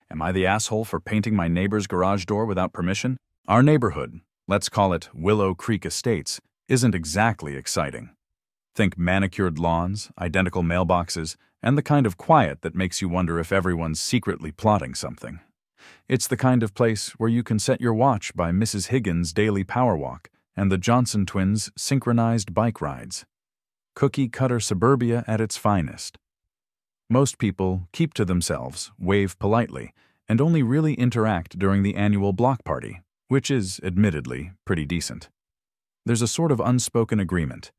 Am I the asshole for painting my neighbor's garage door without permission? Our neighborhood, let's call it Willow Creek Estates, isn't exactly exciting. Think manicured lawns, identical mailboxes, and the kind of quiet that makes you wonder if everyone's secretly plotting something. It's the kind of place where you can set your watch by Mrs. Higgins' daily power walk and the Johnson twins' synchronized bike rides. Cookie-cutter suburbia at its finest. Most people keep to themselves, wave politely, and only really interact during the annual block party, which is, admittedly, pretty decent. There's a sort of unspoken agreement.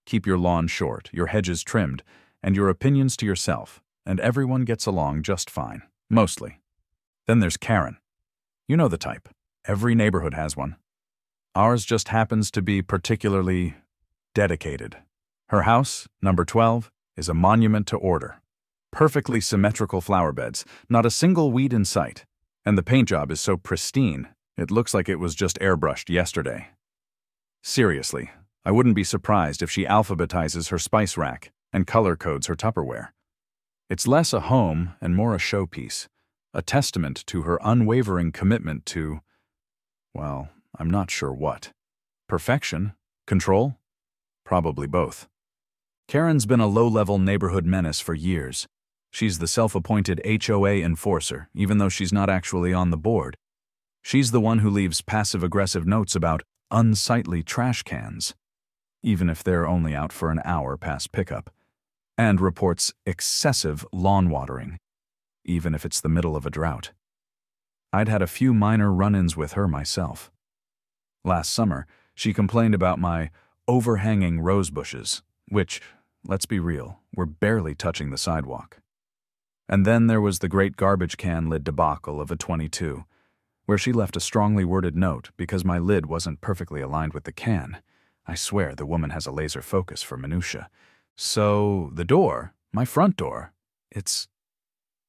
Keep your lawn short, your hedges trimmed, and your opinions to yourself, and everyone gets along just fine, mostly. Then there's Karen. You know the type. Every neighborhood has one. Ours just happens to be particularly dedicated. Her house, number 12, is a monument to order. Perfectly symmetrical flower beds, not a single weed in sight, and the paint job is so pristine, it looks like it was just airbrushed yesterday. Seriously, I wouldn't be surprised if she alphabetizes her spice rack and color codes her Tupperware. It's less a home and more a showpiece, a testament to her unwavering commitment to, well, I'm not sure what. Perfection? Control? Probably both. Karen's been a low-level neighborhood menace for years. She's the self-appointed HOA enforcer, even though she's not actually on the board. She's the one who leaves passive-aggressive notes about unsightly trash cans, even if they're only out for an hour past pickup, and reports excessive lawn watering, even if it's the middle of a drought. I'd had a few minor run-ins with her myself. Last summer, she complained about my overhanging rose bushes, which, let's be real, were barely touching the sidewalk. And then there was the great garbage can lid debacle of a 22, where she left a strongly worded note because my lid wasn't perfectly aligned with the can. I swear the woman has a laser focus for minutia. So, the door, my front door,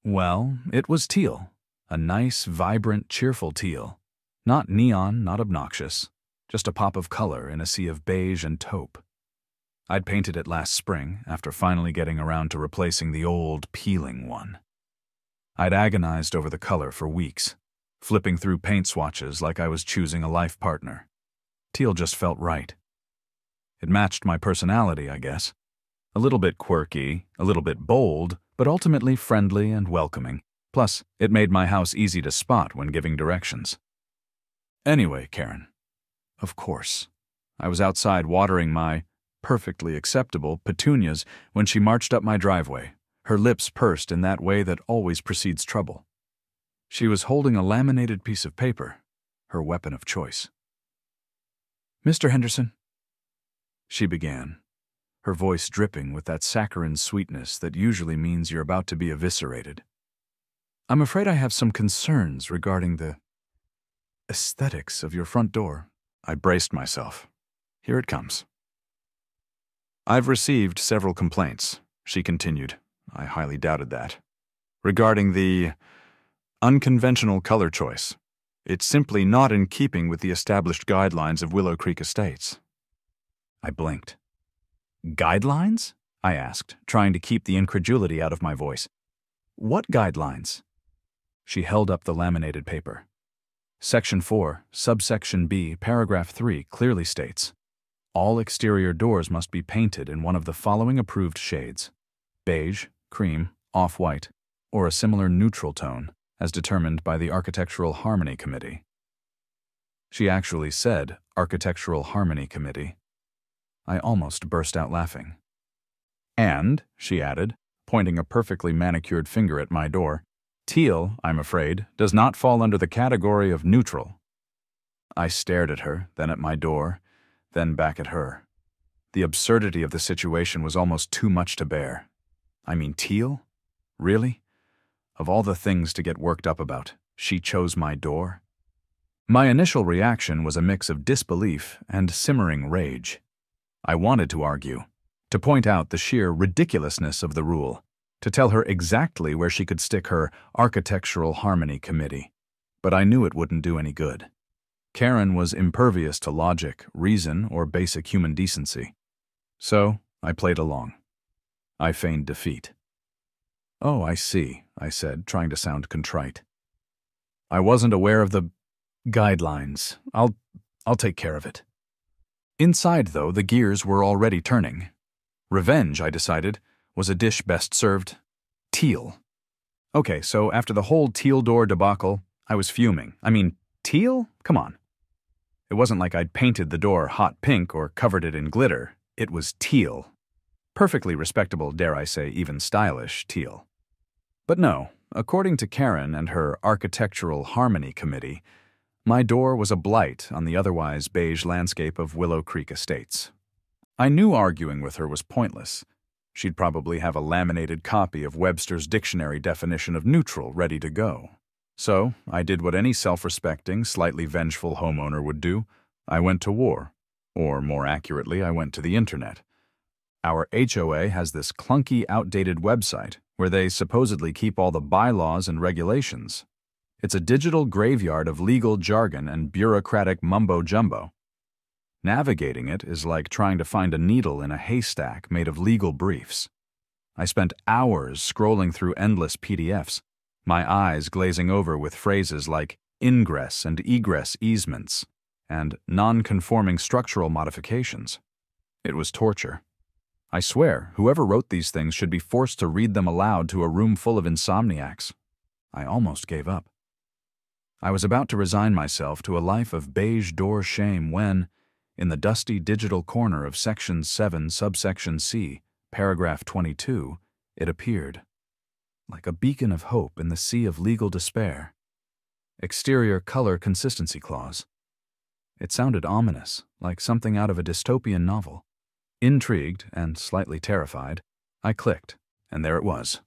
well, it was teal. A nice, vibrant, cheerful teal. Not neon, not obnoxious. Just a pop of color in a sea of beige and taupe. I'd painted it last spring, after finally getting around to replacing the old, peeling one. I'd agonized over the color for weeks, flipping through paint swatches like I was choosing a life partner. Teal just felt right. It matched my personality, I guess. A little bit quirky, a little bit bold, but ultimately friendly and welcoming. Plus, it made my house easy to spot when giving directions. Anyway, Karen. Of course. I was outside watering my perfectly acceptable petunias when she marched up my driveway, her lips pursed in that way that always precedes trouble. She was holding a laminated piece of paper, her weapon of choice. "Mr. Henderson," she began, her voice dripping with that saccharine sweetness that usually means you're about to be eviscerated. "I'm afraid I have some concerns regarding the aesthetics of your front door." I braced myself. Here it comes. "I've received several complaints," she continued. I highly doubted that. "Regarding the unconventional color choice. It's simply not in keeping with the established guidelines of Willow Creek Estates." I blinked. "Guidelines?" I asked, trying to keep the incredulity out of my voice. "What guidelines?" She held up the laminated paper. Section 4, subsection B, paragraph 3 clearly states, all exterior doors must be painted in one of the following approved shades: beige, cream, off-white, or a similar neutral tone, as determined by the Architectural Harmony Committee. She actually said Architectural Harmony Committee. I almost burst out laughing. "And," she added, pointing a perfectly manicured finger at my door, "teal, I'm afraid, does not fall under the category of neutral." I stared at her, then at my door, then back at her. The absurdity of the situation was almost too much to bear. I mean, teal? Really? Of all the things to get worked up about, she chose my door? My initial reaction was a mix of disbelief and simmering rage. I wanted to argue, to point out the sheer ridiculousness of the rule, to tell her exactly where she could stick her Architectural Harmony Committee, but I knew it wouldn't do any good. Karen was impervious to logic, reason, or basic human decency. So I played along. I feigned defeat. "Oh, I see," I said, trying to sound contrite. I wasn't aware of the guidelines. I'll take care of it. Inside, though, the gears were already turning. Revenge, I decided, was a dish best served teal. Okay, so after the whole teal door debacle, I was fuming. I mean, teal? Come on. It wasn't like I'd painted the door hot pink or covered it in glitter. It was teal. Perfectly respectable, dare I say, even stylish teal. But no, according to Karen and her Architectural Harmony Committee, my door was a blight on the otherwise beige landscape of Willow Creek Estates. I knew arguing with her was pointless. She'd probably have a laminated copy of Webster's dictionary definition of neutral ready to go. So I did what any self-respecting, slightly vengeful homeowner would do. I went to war. Or more accurately, I went to the internet. Our HOA has this clunky, outdated website where they supposedly keep all the bylaws and regulations. It's a digital graveyard of legal jargon and bureaucratic mumbo-jumbo. Navigating it is like trying to find a needle in a haystack made of legal briefs. I spent hours scrolling through endless PDFs, my eyes glazing over with phrases like ingress and egress easements and non-conforming structural modifications. It was torture. I swear, whoever wrote these things should be forced to read them aloud to a room full of insomniacs. I almost gave up. I was about to resign myself to a life of beige door shame when, in the dusty digital corner of Section 7, subsection C, paragraph 22, it appeared, like a beacon of hope in the sea of legal despair. Exterior color consistency clause. It sounded ominous, like something out of a dystopian novel. Intrigued and slightly terrified, I clicked, and there it was.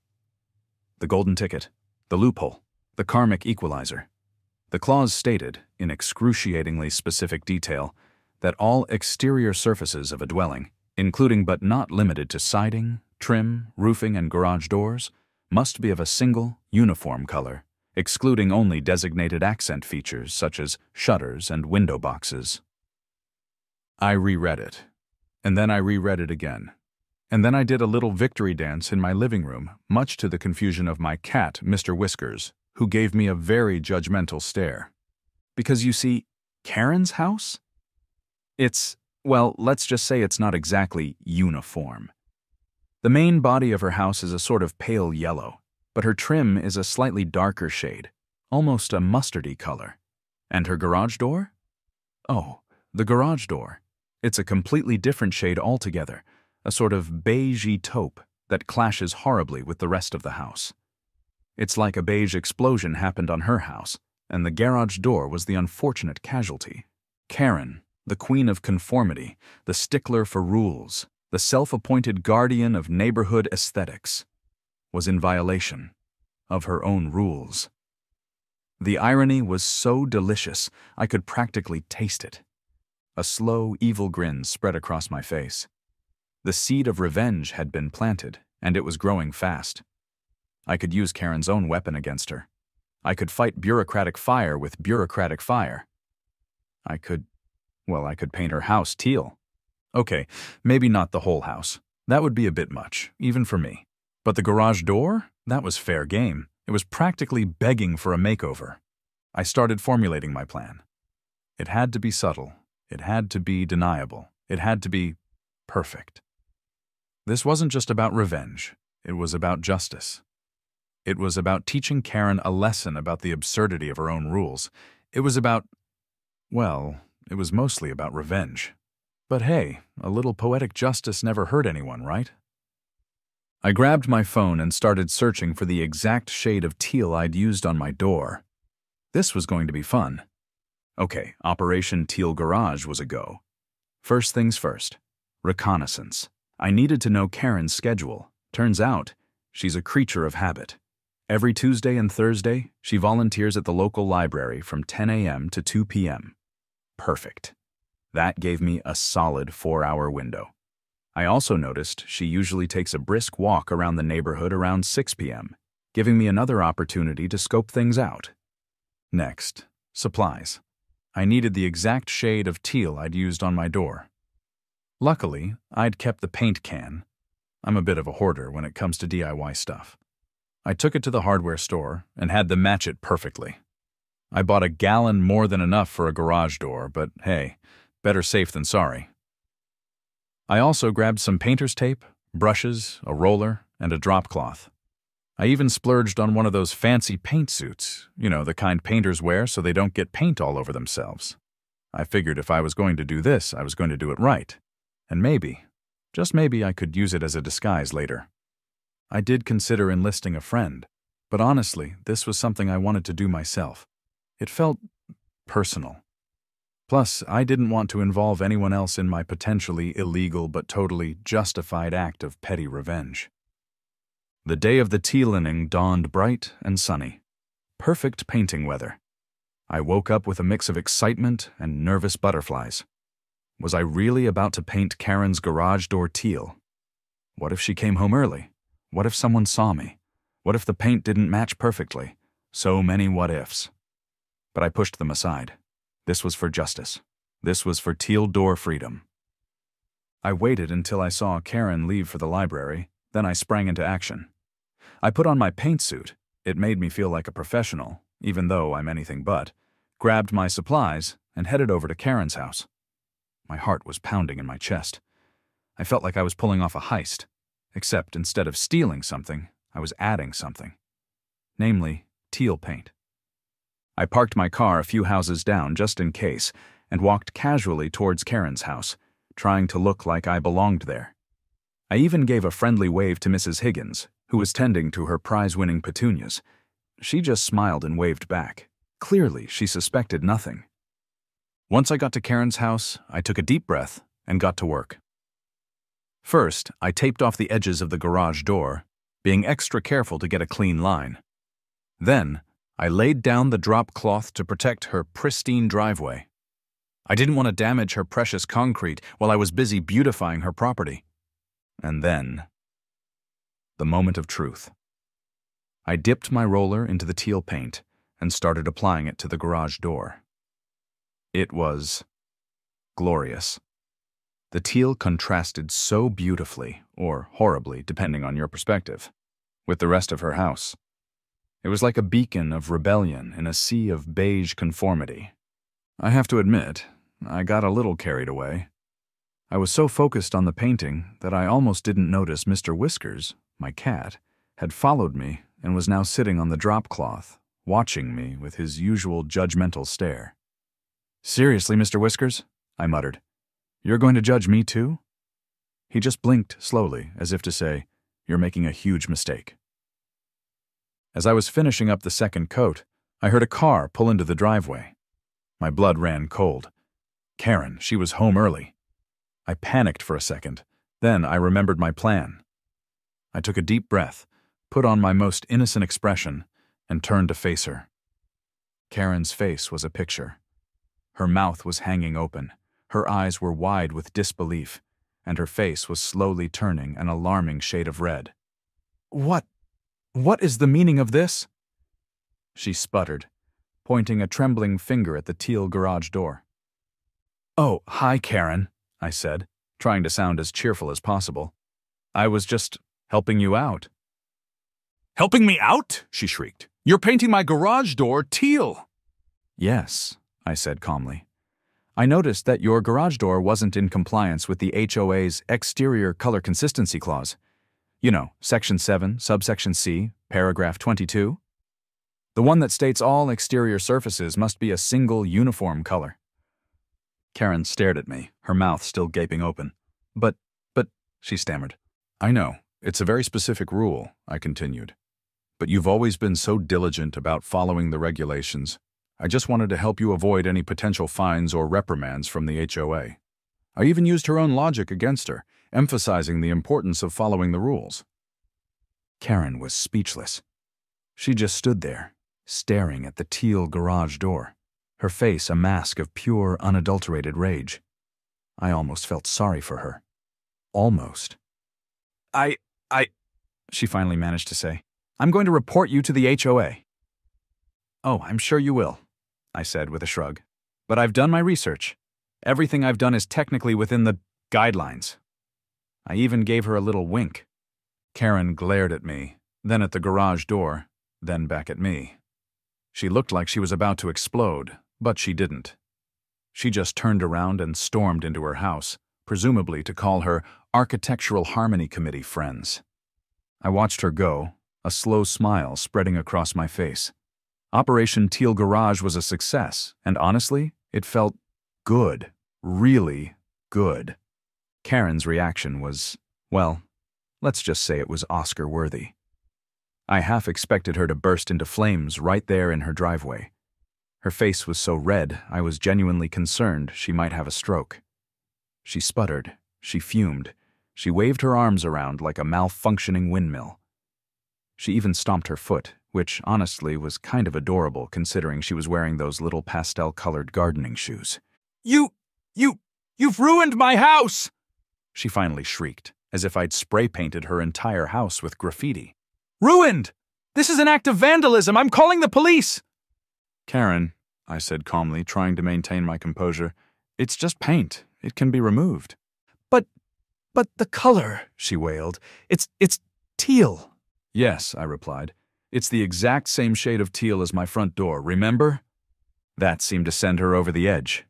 The golden ticket, the loophole, the karmic equalizer. The clause stated, in excruciatingly specific detail, that all exterior surfaces of a dwelling, including but not limited to siding, trim, roofing, and garage doors, must be of a single, uniform color, excluding only designated accent features such as shutters and window boxes. I reread it, and then I reread it again. And then I did a little victory dance in my living room, much to the confusion of my cat, Mr. Whiskers, who gave me a very judgmental stare. Because you see, Karen's house? Well, let's just say it's not exactly uniform. The main body of her house is a sort of pale yellow, but her trim is a slightly darker shade, almost a mustardy color. And her garage door? Oh, the garage door. It's a completely different shade altogether, a sort of beigey taupe that clashes horribly with the rest of the house. It's like a beige explosion happened on her house, and the garage door was the unfortunate casualty. Karen, the queen of conformity, the stickler for rules, the self-appointed guardian of neighborhood aesthetics, was in violation of her own rules. The irony was so delicious, I could practically taste it. A slow, evil grin spread across my face. The seed of revenge had been planted, and it was growing fast. I could use Karen's own weapon against her. I could fight bureaucratic fire with bureaucratic fire. I could paint her house teal. Okay, maybe not the whole house. That would be a bit much, even for me. But the garage door? That was fair game. It was practically begging for a makeover. I started formulating my plan. It had to be subtle. It had to be deniable. It had to be perfect. This wasn't just about revenge. It was about justice. It was about teaching Karen a lesson about the absurdity of her own rules. It was mostly about revenge. But hey, a little poetic justice never hurt anyone, right? I grabbed my phone and started searching for the exact shade of teal I'd used on my door. This was going to be fun. Okay, Operation Teal Garage was a go. First things first, reconnaissance. I needed to know Karen's schedule. Turns out, she's a creature of habit. Every Tuesday and Thursday, she volunteers at the local library from 10 a.m. to 2 p.m. Perfect. That gave me a solid 4-hour window. I also noticed she usually takes a brisk walk around the neighborhood around 6 p.m., giving me another opportunity to scope things out. Next, supplies. I needed the exact shade of teal I'd used on my door. Luckily, I'd kept the paint can. I'm a bit of a hoarder when it comes to DIY stuff. I took it to the hardware store and had them match it perfectly. I bought a gallon more than enough for a garage door, but hey, better safe than sorry. I also grabbed some painter's tape, brushes, a roller, and a drop cloth. I even splurged on one of those fancy paint suits, the kind painters wear so they don't get paint all over themselves. I figured if I was going to do this, I was going to do it right. And maybe, just maybe, I could use it as a disguise later. I did consider enlisting a friend, but honestly, this was something I wanted to do myself. It felt personal. Plus, I didn't want to involve anyone else in my potentially illegal but totally justified act of petty revenge. The day of the teal inning dawned bright and sunny. Perfect painting weather. I woke up with a mix of excitement and nervous butterflies. Was I really about to paint Karen's garage door teal? What if she came home early? What if someone saw me? What if the paint didn't match perfectly? So many what-ifs. But I pushed them aside. This was for justice. This was for teal door freedom. I waited until I saw Karen leave for the library, then I sprang into action. I put on my paint suit. It made me feel like a professional, even though I'm anything but, grabbed my supplies, and headed over to Karen's house. My heart was pounding in my chest. I felt like I was pulling off a heist, except instead of stealing something, I was adding something. Namely, teal paint. I parked my car a few houses down just in case, and walked casually towards Karen's house, trying to look like I belonged there. I even gave a friendly wave to Mrs. Higgins, who was tending to her prize-winning petunias. She just smiled and waved back. Clearly, she suspected nothing. Once I got to Karen's house, I took a deep breath and got to work. First, I taped off the edges of the garage door, being extra careful to get a clean line. Then, I laid down the drop cloth to protect her pristine driveway. I didn't want to damage her precious concrete while I was busy beautifying her property. And then, the moment of truth. I dipped my roller into the teal paint and started applying it to the garage door. It was glorious. The teal contrasted so beautifully, or horribly, depending on your perspective, with the rest of her house. It was like a beacon of rebellion in a sea of beige conformity. I have to admit, I got a little carried away. I was so focused on the painting that I almost didn't notice Mr. Whiskers, my cat, had followed me and was now sitting on the drop cloth, watching me with his usual judgmental stare. "Seriously, Mr. Whiskers?" I muttered. "You're going to judge me too?" He just blinked slowly, as if to say, "You're making a huge mistake." As I was finishing up the second coat, I heard a car pull into the driveway. My blood ran cold. Karen, she was home early. I panicked for a second. Then I remembered my plan. I took a deep breath, put on my most innocent expression, and turned to face her. Karen's face was a picture. Her mouth was hanging open, her eyes were wide with disbelief, and her face was slowly turning an alarming shade of red. What is the meaning of this?" She sputtered, pointing a trembling finger at the teal garage door. "Oh, hi, Karen," I said, trying to sound as cheerful as possible. "I was just helping you out." "Helping me out?" she shrieked. "You're painting my garage door teal." "Yes," I said calmly. "I noticed that your garage door wasn't in compliance with the HOA's exterior color consistency clause. Section 7, subsection C, paragraph 22. The one that states all exterior surfaces must be a single uniform color." Karen stared at me, her mouth still gaping open. But, she stammered. "I know, it's a very specific rule," I continued. "But you've always been so diligent about following the regulations. I just wanted to help you avoid any potential fines or reprimands from the HOA. I even used her own logic against her, emphasizing the importance of following the rules." Karen was speechless. She just stood there, staring at the teal garage door, her face a mask of pure, unadulterated rage. I almost felt sorry for her. Almost. I, she finally managed to say, "I'm going to report you to the HOA." "Oh, I'm sure you will," I said with a shrug. "But I've done my research. Everything I've done is technically within the guidelines." I even gave her a little wink. Karen glared at me, then at the garage door, then back at me. She looked like she was about to explode, but she didn't. She just turned around and stormed into her house, presumably to call her Architectural Harmony Committee friends. I watched her go, a slow smile spreading across my face. Operation Teal Garage was a success, and honestly, it felt good, really good. Karen's reaction was, well, let's just say it was Oscar-worthy. I half expected her to burst into flames right there in her driveway. Her face was so red, I was genuinely concerned she might have a stroke. She sputtered, she fumed, she waved her arms around like a malfunctioning windmill. She even stomped her foot, which honestly was kind of adorable considering she was wearing those little pastel-colored gardening shoes. You've ruined my house! She finally shrieked, as if I'd spray-painted her entire house with graffiti. Ruined! This is an act of vandalism! I'm calling the police! Karen, I said calmly, trying to maintain my composure, it's just paint. It can be removed. But the color, she wailed. It's teal. Yes, I replied. It's the exact same shade of teal as my front door, remember? That seemed to send her over the edge.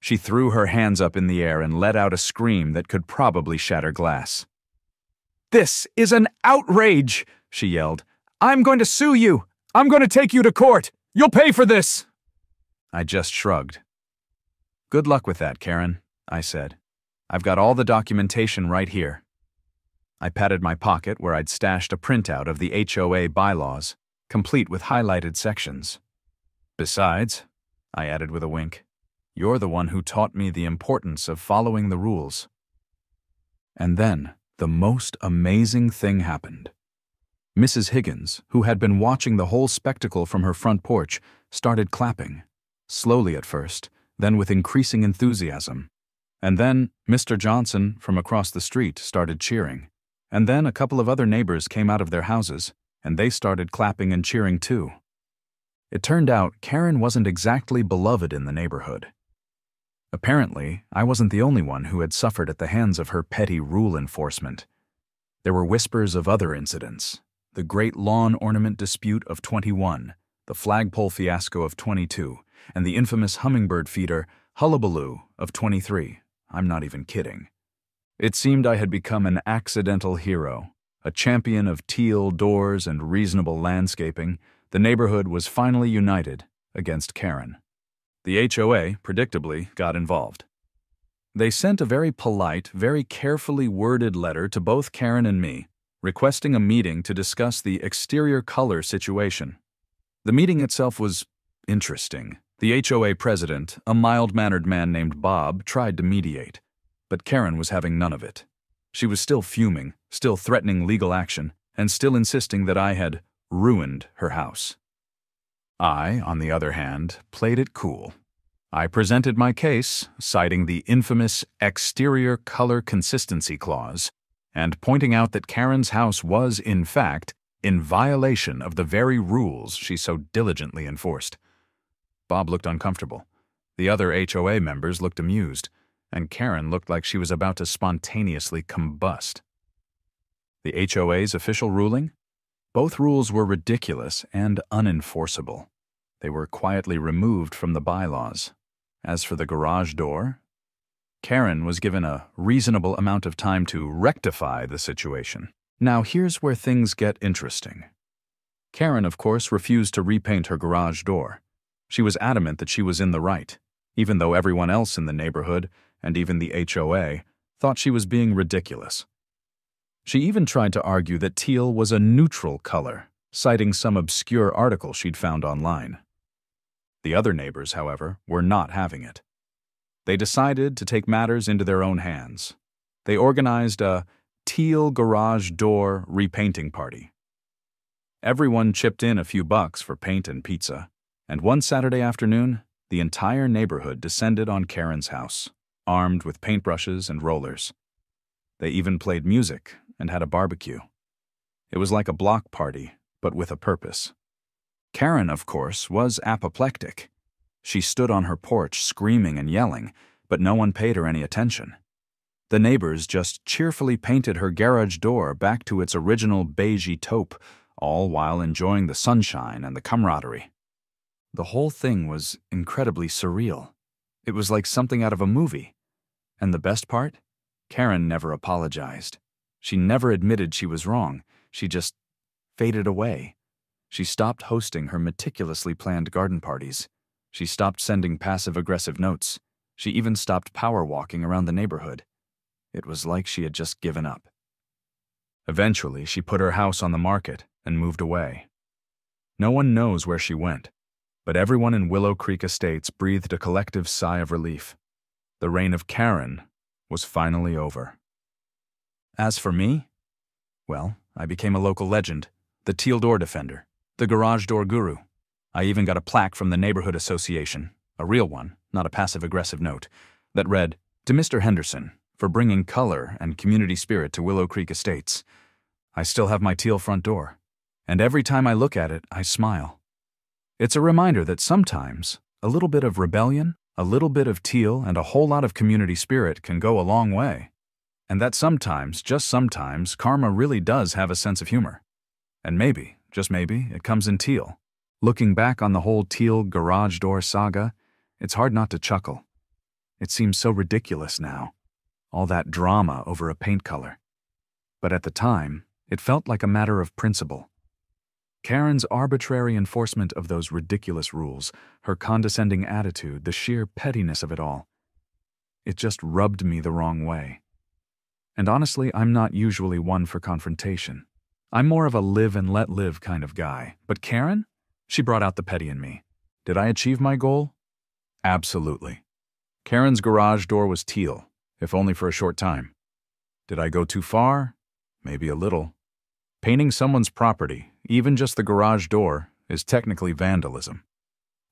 She threw her hands up in the air and let out a scream that could probably shatter glass. This is an outrage, she yelled. I'm going to sue you. I'm going to take you to court. You'll pay for this. I just shrugged. Good luck with that, Karen, I said. I've got all the documentation right here. I patted my pocket where I'd stashed a printout of the HOA bylaws, complete with highlighted sections. Besides, I added with a wink, you're the one who taught me the importance of following the rules. And then, the most amazing thing happened. Mrs. Higgins, who had been watching the whole spectacle from her front porch, started clapping, slowly at first, then with increasing enthusiasm. And then Mr. Johnson from across the street started cheering. And then a couple of other neighbors came out of their houses, and they started clapping and cheering too. It turned out Karen wasn't exactly beloved in the neighborhood. Apparently, I wasn't the only one who had suffered at the hands of her petty rule enforcement. There were whispers of other incidents: the great lawn ornament dispute of 21, the flagpole fiasco of 22, and the infamous hummingbird feeder hullabaloo of 23. I'm not even kidding. It seemed I had become an accidental hero, a champion of teal doors and reasonable landscaping. The neighborhood was finally united against Karen. The HOA, predictably, got involved. They sent a very polite, very carefully worded letter to both Karen and me, requesting a meeting to discuss the exterior color situation. The meeting itself was interesting. The HOA president, a mild-mannered man named Bob, tried to mediate, but Karen was having none of it. She was still fuming, still threatening legal action, and still insisting that I had ruined her house. I, on the other hand, played it cool. I presented my case, citing the infamous exterior color consistency clause, and pointing out that Karen's house was, in fact, in violation of the very rules she so diligently enforced. Bob looked uncomfortable. The other HOA members looked amused, and Karen looked like she was about to spontaneously combust. The HOA's official ruling? Both rules were ridiculous and unenforceable. They were quietly removed from the bylaws. As for the garage door, Karen was given a reasonable amount of time to rectify the situation. Now here's where things get interesting. Karen, of course, refused to repaint her garage door. She was adamant that she was in the right, even though everyone else in the neighborhood, and even the HOA, thought she was being ridiculous. She even tried to argue that teal was a neutral color, citing some obscure article she'd found online. The other neighbors, however, were not having it. They decided to take matters into their own hands. They organized a teal garage door repainting party. Everyone chipped in a few bucks for paint and pizza, and one Saturday afternoon, the entire neighborhood descended on Karen's house, armed with paintbrushes and rollers. They even played music and had a barbecue. It was like a block party, but with a purpose. Karen, of course, was apoplectic. She stood on her porch screaming and yelling, but no one paid her any attention. The neighbors just cheerfully painted her garage door back to its original beigey taupe, all while enjoying the sunshine and the camaraderie. The whole thing was incredibly surreal. It was like something out of a movie. And the best part? Karen never apologized. She never admitted she was wrong. She just faded away. She stopped hosting her meticulously planned garden parties. She stopped sending passive-aggressive notes. She even stopped power walking around the neighborhood. It was like she had just given up. Eventually, she put her house on the market and moved away. No one knows where she went, but everyone in Willow Creek Estates breathed a collective sigh of relief. The reign of Karen was finally over. As for me, well, I became a local legend, the teal door defender, the garage door guru. I even got a plaque from the neighborhood association, a real one, not a passive-aggressive note, that read, "To Mr. Henderson, for bringing color and community spirit to Willow Creek Estates." I still have my teal front door, and every time I look at it, I smile. It's a reminder that sometimes a little bit of rebellion, a little bit of teal, and a whole lot of community spirit can go a long way. And that sometimes, just sometimes, karma really does have a sense of humor. And maybe, just maybe, it comes in teal. Looking back on the whole teal garage door saga, it's hard not to chuckle. It seems so ridiculous now. All that drama over a paint color. But at the time, it felt like a matter of principle. Karen's arbitrary enforcement of those ridiculous rules, her condescending attitude, the sheer pettiness of it all. It just rubbed me the wrong way. And honestly, I'm not usually one for confrontation. I'm more of a live and let live kind of guy. But Karen? She brought out the petty in me. Did I achieve my goal? Absolutely. Karen's garage door was teal, if only for a short time. Did I go too far? Maybe a little. Painting someone's property, even just the garage door, is technically vandalism.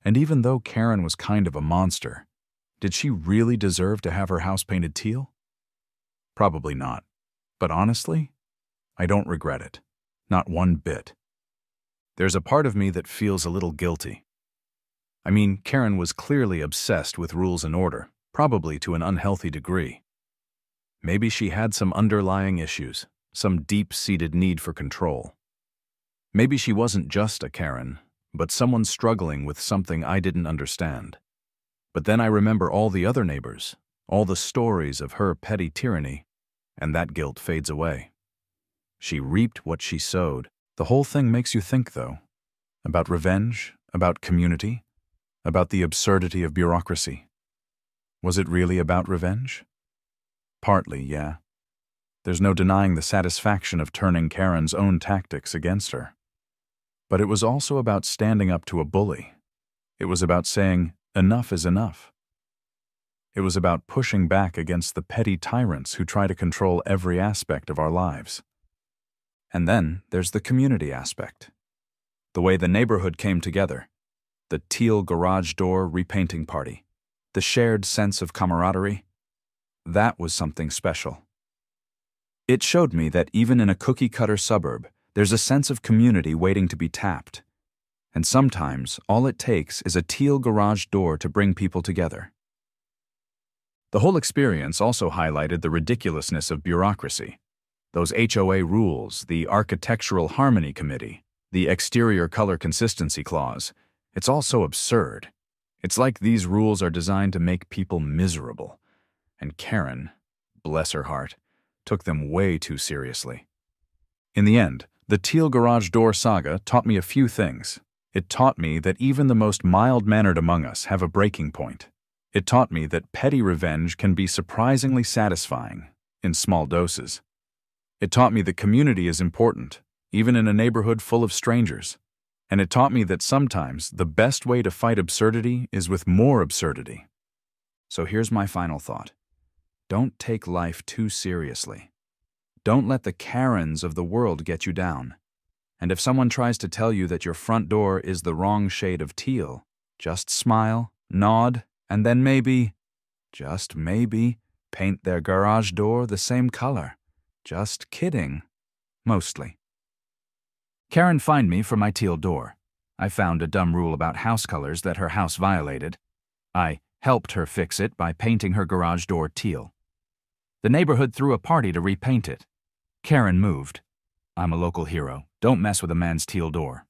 And even though Karen was kind of a monster, did she really deserve to have her house painted teal? Probably not. But honestly, I don't regret it. Not one bit. There's a part of me that feels a little guilty. I mean, Karen was clearly obsessed with rules and order, probably to an unhealthy degree. Maybe she had some underlying issues, some deep-seated need for control. Maybe she wasn't just a Karen, but someone struggling with something I didn't understand. But then I remember all the other neighbors, all the stories of her petty tyranny, and that guilt fades away. She reaped what she sowed. The whole thing makes you think, though, about revenge, about community, about the absurdity of bureaucracy. Was it really about revenge? Partly, yeah. There's no denying the satisfaction of turning Karen's own tactics against her. But it was also about standing up to a bully. It was about saying, enough is enough. It was about pushing back against the petty tyrants who try to control every aspect of our lives. And then there's the community aspect. The way the neighborhood came together. The teal garage door repainting party. The shared sense of camaraderie. That was something special. It showed me that even in a cookie-cutter suburb, there's a sense of community waiting to be tapped. And sometimes, all it takes is a teal garage door to bring people together. The whole experience also highlighted the ridiculousness of bureaucracy. Those HOA rules, the Architectural Harmony Committee, the Exterior Color Consistency Clause. It's all so absurd. It's like these rules are designed to make people miserable. And Karen, bless her heart, took them way too seriously. In the end, the teal garage door saga taught me a few things. It taught me that even the most mild-mannered among us have a breaking point. It taught me that petty revenge can be surprisingly satisfying, in small doses. It taught me that community is important, even in a neighborhood full of strangers. And it taught me that sometimes the best way to fight absurdity is with more absurdity. So here's my final thought. Don't take life too seriously. Don't let the Karens of the world get you down. And if someone tries to tell you that your front door is the wrong shade of teal, just smile, nod, and then maybe, just maybe, paint their garage door the same color. Just kidding. Mostly. Karen fined me for my teal door. I found a dumb rule about house colors that her house violated. I helped her fix it by painting her garage door teal. The neighborhood threw a party to repaint it. Karen moved. I'm a local hero. Don't mess with a man's teal door.